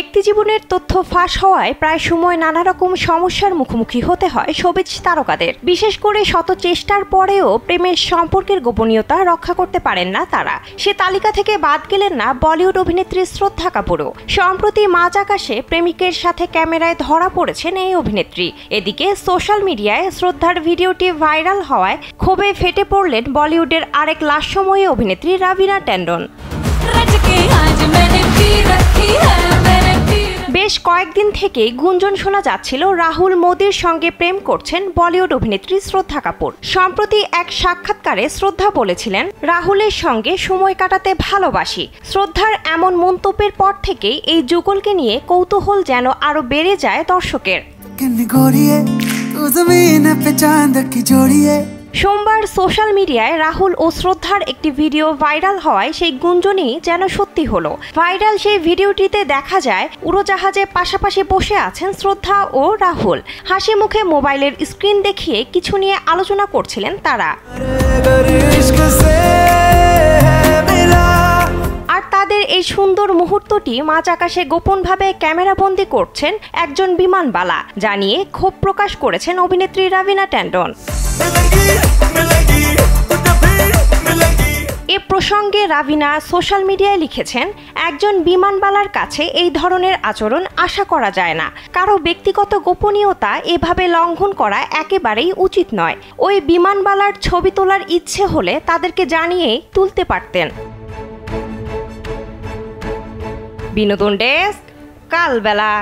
ব্যক্তিজীবনের তথ্য ফাঁস হওয়ায় প্রায় সময় নানা রকম সমস্যার মুখোমুখি হতে হয় শোবিজ তারকাদের। বিশেষ করে শত চেষ্টার পরেও প্রেমের সম্পর্কের গোপনীয়তা রক্ষা করতে পারেন না তারা। সে তালিকা থেকে বাদ গেলেন না বলিউড অভিনেত্রী শ্রদ্ধা কাপুরও। সম্প্রতি মাঝ আকাশে প্রেমিকের সাথে ক্যামেরায় ধরা পড়েছেন এই অভিনেত্রী। এদিকে সোশ্যাল মিডিয়ায় শ্রদ্ধার ভিডিওটি ভাইরাল হওয়ায় ক্ষোভে ফেটে পড়লেন বলিউডের আরেক লাস্যময়ী অভিনেত্রী রবিনা ট্যান্ডন। বেশ কয়েকদিন থেকেই গুঞ্জন শোনা যাচ্ছিল রাহুল মোদির সঙ্গে প্রেম করছেন বলিউড অভিনেত্রী শ্রদ্ধা কাপুর। সম্প্রতি এক সাক্ষাৎকারে শ্রদ্ধা বলেছিলেন, রাহুলের সঙ্গে সময় কাটাতে ভালোবাসি। শ্রদ্ধার এমন মন্তব্যের পর থেকেই এই যুগলকে নিয়ে কৌতূহল যেন আরো বেড়ে যায় দর্শকের। সোমবার সোশ্যাল মিডিয়ায় রাহুল ও শ্রদ্ধার একটি ভিডিও ভাইরাল হওয়ায় সেই গুঞ্জনই যেন সত্যি হলো। ভাইরাল সেই ভিডিওটিতে দেখা যায় উড়োজাহাজে পাশাপাশি বসে আছেন শ্রদ্ধা ও রাহুল। হাসি মুখে মোবাইলের স্ক্রিন দেখিয়ে কিছু নিয়ে আলোচনা করছিলেন তারা। আর তাদের এই সুন্দর মুহূর্তটি মাঝ আকাশে গোপনভাবে ক্যামেরাবন্দি করছেন একজন বিমানবালা, যা নিয়ে ক্ষোভ প্রকাশ করেছেন অভিনেত্রী রবিনা ট্যান্ডন। এ প্রসঙ্গে রাবিনা সোশ্যাল মিডিয়ায় লিখেছেন, একজন বিমানবালার কাছে এই ধরনের আচরণ আশা করা যায় না। কারো ব্যক্তিগত গোপনীয়তা এভাবে লঙ্ঘন করা একেবারেই উচিত নয়। ওই বিমানবালার ছবি তোলার ইচ্ছে হলে তাদেরকে জানিয়ে তুলতে পারতেন। বিনোদন ডেস্ক, কালবেলা।